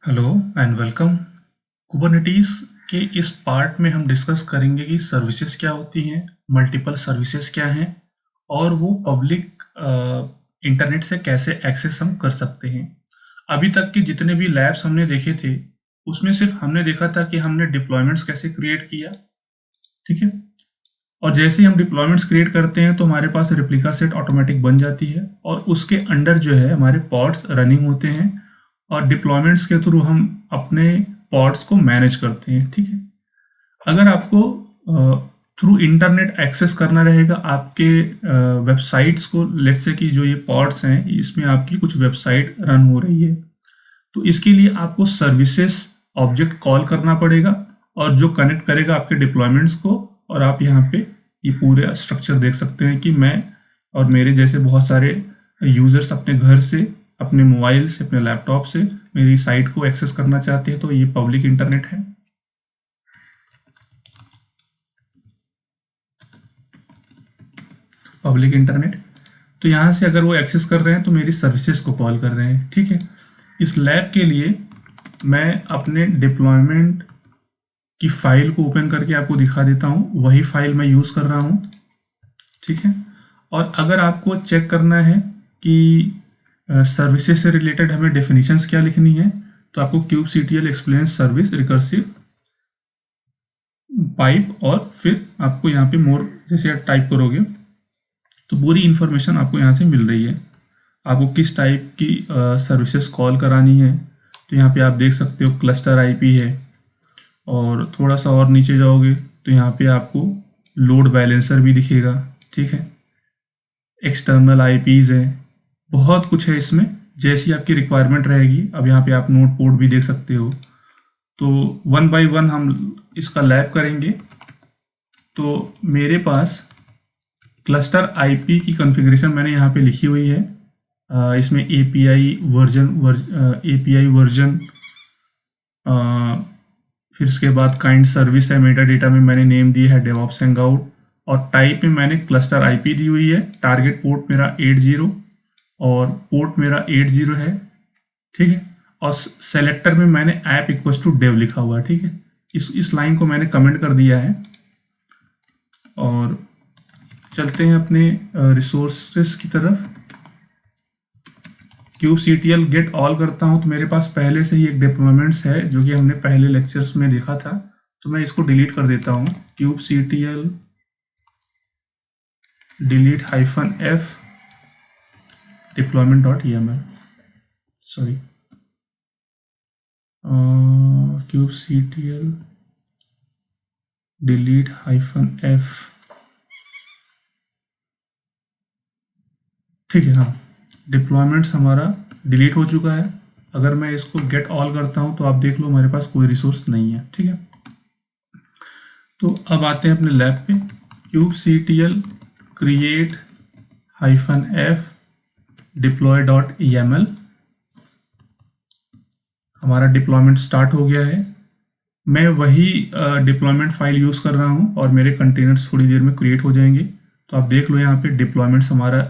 Hello and welcome. Kubernetes के इस part में हम डिस्कस करेंगे कि सर्विसेज क्या होती हैं, मल्टीपल सर्विसेज क्या हैं और वो पब्लिक इंटरनेट से कैसे एक्सेस हम कर सकते हैं। अभी तक के जितने भी लैब्स हमने देखे थे उसमें सिर्फ हमने देखा था कि हमने डिप्लॉयमेंट्स कैसे क्रिएट किया, ठीक है। और जैसे ही हम डिप्लॉयमेंट्स क्रिएट करते हैं तो हमारे पास रेप्लिका सेट ऑटोमेटिक बन जाती है और उसके अंडर जो है हमारे पॉड्स रनिंग होते हैं और डिप्लॉयमेंट्स के थ्रू हम अपने पॉड्स को मैनेज करते हैं, ठीक है। अगर आपको थ्रू इंटरनेट एक्सेस करना रहेगा आपके वेबसाइट्स को, लेट्स से कि जो ये पॉड्स हैं इसमें आपकी कुछ वेबसाइट रन हो रही है, तो इसके लिए आपको सर्विसेज ऑब्जेक्ट कॉल करना पड़ेगा और जो कनेक्ट करेगा आपके डिप्लॉयमेंट्स को। और आप यहाँ पे ये पूरे स्ट्रक्चर देख सकते हैं कि मैं और मेरे जैसे बहुत सारे यूजर्स अपने घर से, अपने मोबाइल से, अपने लैपटॉप से मेरी साइट को एक्सेस करना चाहते हैं, तो ये पब्लिक इंटरनेट है। पब्लिक इंटरनेट, तो यहाँ से अगर वो एक्सेस कर रहे हैं तो मेरी सर्विसेज को कॉल कर रहे हैं, ठीक है। इस लैब के लिए मैं अपने डिप्लॉयमेंट की फाइल को ओपन करके आपको दिखा देता हूँ, वही फाइल मैं यूज़ कर रहा हूँ, ठीक है। और अगर आपको चेक करना है कि सर्विसेज से रिलेटेड हमें डेफिनेशंस क्या लिखनी है, तो आपको kubectl explain service recursive pipe और फिर आपको यहाँ पे मोर जैसे आप टाइप करोगे तो पूरी इन्फॉर्मेशन आपको यहाँ से मिल रही है। आपको किस टाइप की सर्विसेज कॉल करानी है, तो यहाँ पे आप देख सकते हो क्लस्टर आईपी है। और थोड़ा सा और नीचे जाओगे तो यहाँ पे आपको लोड बैलेंसर भी दिखेगा, ठीक है। एक्सटर्नल आईपीज है, बहुत कुछ है इसमें, जैसी आपकी रिक्वायरमेंट रहेगी। अब यहाँ पे आप नोड पोर्ट भी देख सकते हो। तो वन बाय वन हम इसका लैब करेंगे। तो मेरे पास क्लस्टर आईपी की कॉन्फ़िगरेशन मैंने यहाँ पे लिखी हुई है। इसमें एपीआई वर्जन, फिर उसके बाद काइंड सर्विस है, मेटा डेटा में मैंने नेम दी है डेवऑप्स हैंगआउट, और टाइप में मैंने क्लस्टर आईपी दी हुई है। टारगेट पोर्ट मेरा 80 और पोर्ट मेरा 80 है, ठीक है। और सेलेक्टर में मैंने ऐप इक्वल्स टू डेव लिखा हुआ है, ठीक है। इस लाइन को मैंने कमेंट कर दिया है। और चलते हैं अपने रिसोर्सेस की तरफ। kubectl गेट ऑल करता हूं तो मेरे पास पहले से ही एक डिप्लॉयमेंट्स है जो कि हमने पहले लेक्चर्स में देखा था, तो मैं इसको डिलीट कर देता हूं। kubectl delete -f deployment.yml, sorry, kubectl delete -f, ठीक है। हाँ, डिप्लॉयमेंट्स हमारा डिलीट हो चुका है। अगर मैं इसको गेट ऑल करता हूं तो आप देख लो हमारे पास कोई रिसोर्स नहीं है, ठीक है। तो अब आते हैं अपने लैब पे। kubectl create -f deploy.yml, हमारा डिप्लॉयमेंट स्टार्ट हो गया है। मैं वही डिप्लॉयमेंट फाइल यूज़ कर रहा हूँ और मेरे कंटेनर्स थोड़ी देर में क्रिएट हो जाएंगे। तो आप देख लो यहाँ पे डिप्लॉयमेंट्स हमारा,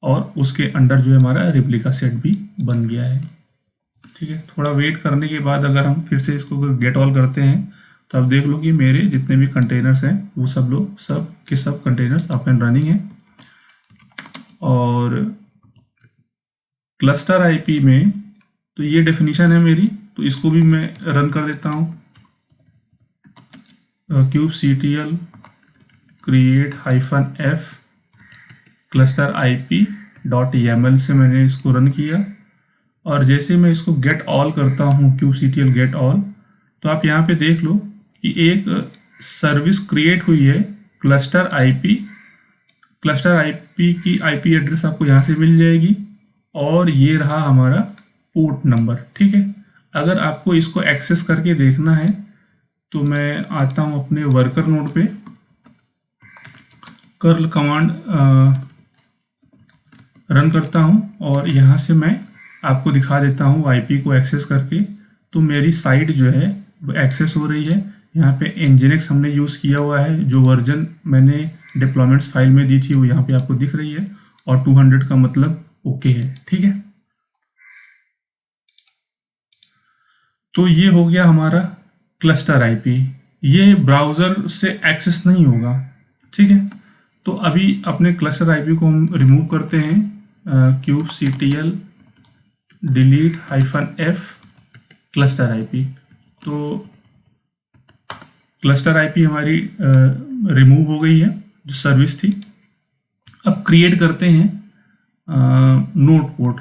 और उसके अंडर जो है हमारा रेप्लिका सेट भी बन गया है, ठीक है। थोड़ा वेट करने के बाद अगर हम फिर से इसको गेट ऑल करते हैं तो आप देख लो कि मेरे जितने भी कंटेनर्स हैं वो सब के सब कंटेनर्स अप एंड रनिंग हैं। और क्लस्टर आईपी में तो ये डेफिनेशन है मेरी, तो इसको भी मैं रन कर देता हूँ। kubectl create -f cluster ip.yml से मैंने इसको रन किया। और जैसे मैं इसको गेट ऑल करता हूँ kubectl गेट ऑल, तो आप यहाँ पे देख लो कि एक सर्विस क्रिएट हुई है क्लस्टर आईपी। क्लस्टर आईपी की आईपी एड्रेस आपको यहाँ से मिल जाएगी और ये रहा हमारा पोर्ट नंबर, ठीक है। अगर आपको इसको एक्सेस करके देखना है तो मैं आता हूँ अपने वर्कर नोड पे, कर्ल कमांड रन करता हूँ और यहाँ से मैं आपको दिखा देता हूँ आईपी को एक्सेस करके। तो मेरी साइट जो है वो एक्सेस हो रही है। यहाँ पे nginx हमने यूज़ किया हुआ है, जो वर्जन मैंने डिप्लॉयमेंट्स फाइल में दी थी वो यहाँ पे आपको दिख रही है, और 200 का मतलब ओके है, ठीक है। तो ये हो गया हमारा क्लस्टर आईपी, ये ब्राउज़र से एक्सेस नहीं होगा, ठीक है। तो अभी अपने क्लस्टर आईपी को हम रिमूव करते हैं, kubectl delete -f cluster IP. तो क्लस्टर आईपी हमारी रिमूव हो गई है, जो सर्विस थी। अब क्रिएट करते हैं नोड पोर्ट।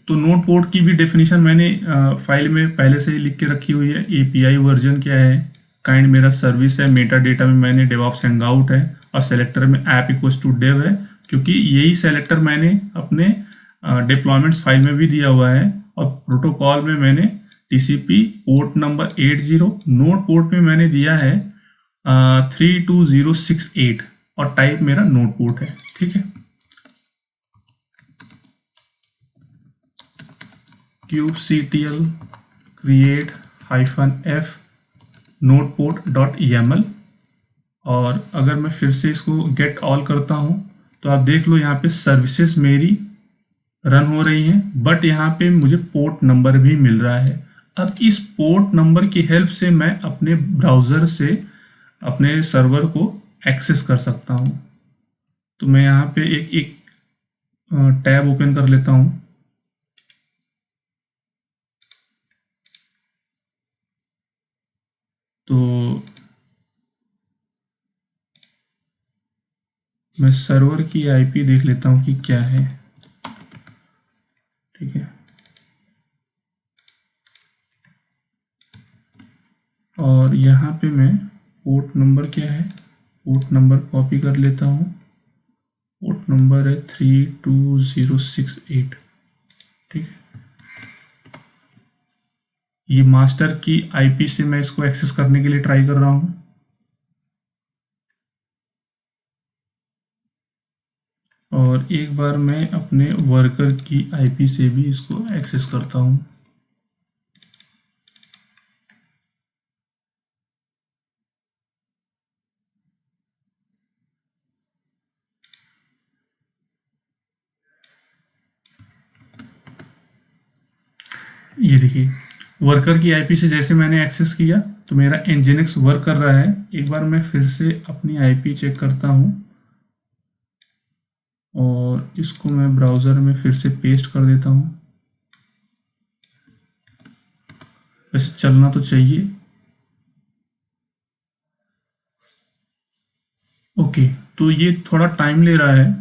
तो नोड पोर्ट की भी डेफिनेशन मैंने फाइल में पहले से ही लिख के रखी हुई है। एपीआई वर्जन क्या है, काइंड मेरा सर्विस है, मेटा डेटा में मैंने डेवऑप्स हैंगआउट है, और सेलेक्टर में ऐप इक्वल्स टू डेव है, क्योंकि यही सेलेक्टर मैंने अपने डिप्लॉयमेंट्स फाइल में भी दिया हुआ है। और प्रोटोकॉल में मैंने TCP port number 80, node port में मैंने दिया है 32068, और टाइप मेरा नोड पोर्ट है, ठीक है। kubectl create -f nodeport.yml। और अगर मैं फिर से इसको गेट ऑल करता हूं, तो आप देख लो यहाँ पे सर्विसेज मेरी रन हो रही हैं, बट यहाँ पे मुझे पोर्ट नंबर भी मिल रहा है। अब इस पोर्ट नंबर की हेल्प से मैं अपने ब्राउज़र से अपने सर्वर को एक्सेस कर सकता हूँ। तो मैं यहाँ पे एक टैब ओपन कर लेता हूँ। तो मैं सर्वर की आईपी देख लेता हूँ कि क्या है, ठीक है। और यहाँ पे मैं पोर्ट नंबर क्या है, पोर्ट नंबर कॉपी कर लेता हूँ। पोर्ट नंबर है 32068, ठीक है। ये मास्टर की आईपी से मैं इसको एक्सेस करने के लिए ट्राई कर रहा हूँ। और एक बार मैं अपने वर्कर की आईपी से भी इसको एक्सेस करता हूँ। ये देखिए, वर्कर की आईपी से जैसे मैंने एक्सेस किया तो मेरा nginx वर्क कर रहा है। एक बार मैं फिर से अपनी आईपी चेक करता हूँ, और इसको मैं ब्राउज़र में फिर से पेस्ट कर देता हूँ। वैसे चलना तो चाहिए। ओके, तो ये थोड़ा टाइम ले रहा है,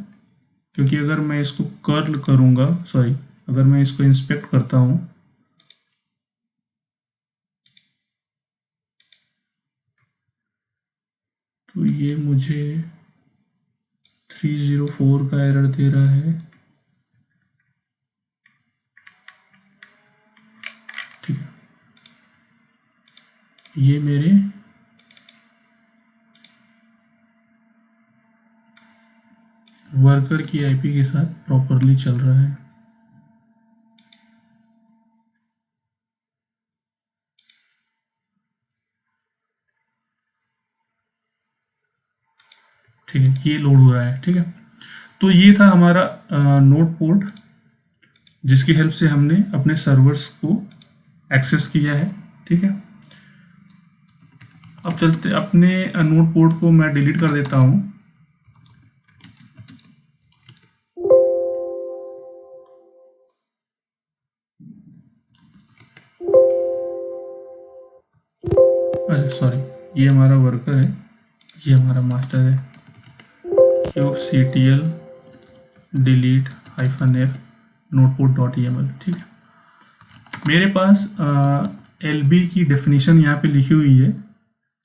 क्योंकि अगर मैं इसको कर्ल करूँगा, सॉरी, अगर मैं इसको इंस्पेक्ट करता हूँ, तो ये मुझे 304 का एरर दे रहा है, ठीक है। ये मेरे वर्कर की आईपी के साथ प्रॉपरली चल रहा है। ठीक है, ये लोड हो रहा है, ठीक है। तो ये था हमारा नोड पोर्ट, जिसकी हेल्प से हमने अपने सर्वर्स को एक्सेस किया है, ठीक है। अब चलते अपने नोड पोर्ट को मैं डिलीट कर देता हूँ। अच्छा सॉरी, ये हमारा वर्कर है, ये हमारा मास्टर है। kubectl delete -f nodeport.yml, ठीक है। मेरे पास LB की डेफिनेशन यहाँ पे लिखी हुई है।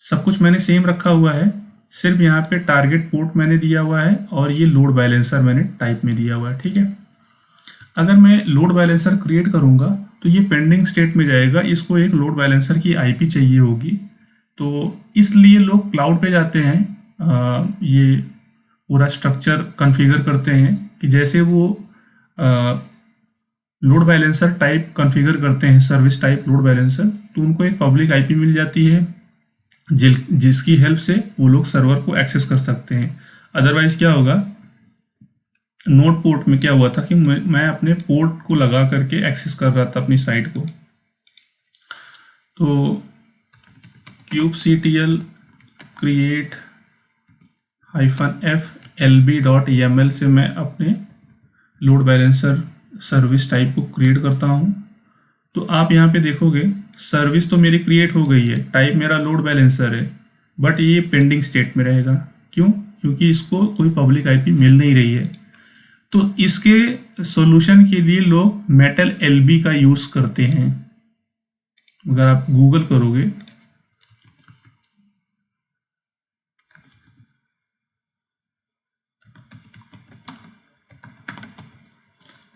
सब कुछ मैंने सेम रखा हुआ है, सिर्फ यहाँ पे टारगेट पोर्ट मैंने दिया हुआ है, और ये लोड बैलेंसर मैंने टाइप में दिया हुआ है, ठीक है। अगर मैं लोड बैलेंसर क्रिएट करूँगा तो ये पेंडिंग स्टेट में जाएगा। इसको एक लोड बैलेंसर की आईपी चाहिए होगी, तो इसलिए लोग क्लाउड पे जाते हैं, ये पूरा स्ट्रक्चर कॉन्फ़िगर करते हैं कि जैसे वो लोड बैलेंसर टाइप कॉन्फ़िगर करते हैं, सर्विस टाइप लोड बैलेंसर, तो उनको एक पब्लिक आईपी मिल जाती है, जिसकी हेल्प से वो लोग सर्वर को एक्सेस कर सकते हैं। अदरवाइज क्या होगा, नोड पोर्ट में क्या हुआ था कि मैं अपने पोर्ट को लगा करके एक्सेस कर रहा था अपनी साइट को। तो kubectl create -f lb.yaml से मैं अपने लोड बैलेंसर सर्विस टाइप को क्रिएट करता हूँ। तो आप यहाँ पे देखोगे सर्विस तो मेरी क्रिएट हो गई है, टाइप मेरा लोड बैलेंसर है, बट ये पेंडिंग स्टेट में रहेगा। क्यों? क्योंकि इसको कोई पब्लिक आईपी मिल नहीं रही है। तो इसके सॉल्यूशन के लिए लोग मेटल एलबी का यूज़ करते हैं। अगर आप गूगल करोगे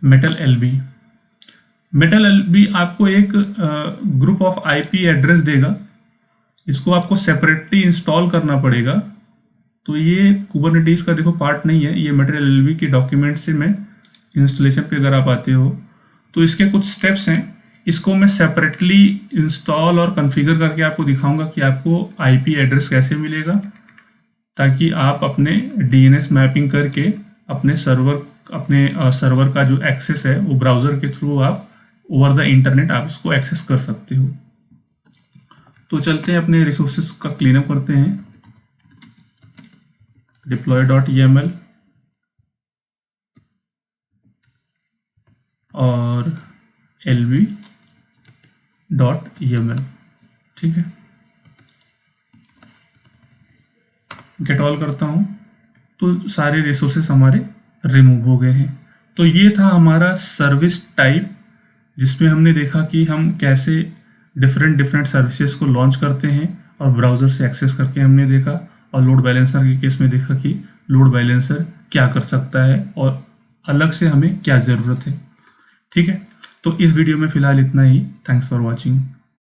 मेटल एलबी आपको एक ग्रुप ऑफ आईपी एड्रेस देगा, इसको आपको सेपरेटली इंस्टॉल करना पड़ेगा। तो ये कुबरनेटिस का देखो पार्ट नहीं है, ये मेटल एलबी के डॉक्यूमेंट से मैं इंस्टॉलेशन पे अगर आप आते हो तो इसके कुछ स्टेप्स हैं। इसको मैं सेपरेटली इंस्टॉल और कॉन्फ़िगर करके आपको दिखाऊंगा कि आपको आईपी एड्रेस कैसे मिलेगा, ताकि आप अपने डीएनएस मैपिंग करके अपने सर्वर का जो एक्सेस है वो ब्राउज़र के थ्रू आप ओवर द इंटरनेट आप इसको एक्सेस कर सकते हो। तो चलते हैं अपने रिसोर्सेज का क्लीनअप करते हैं। deploy.yaml और lb.yaml, ठीक है। गेट ऑल करता हूँ तो सारे रिसोर्सेस हमारे रिमूव हो गए हैं। तो ये था हमारा सर्विस टाइप, जिसमें हमने देखा कि हम कैसे डिफरेंट सर्विसेज को लॉन्च करते हैं और ब्राउज़र से एक्सेस करके हमने देखा, और लोड बैलेंसर के केस में देखा कि लोड बैलेंसर क्या कर सकता है और अलग से हमें क्या ज़रूरत है। ठीक है, तो इस वीडियो में फ़िलहाल इतना ही। Thanks for watching.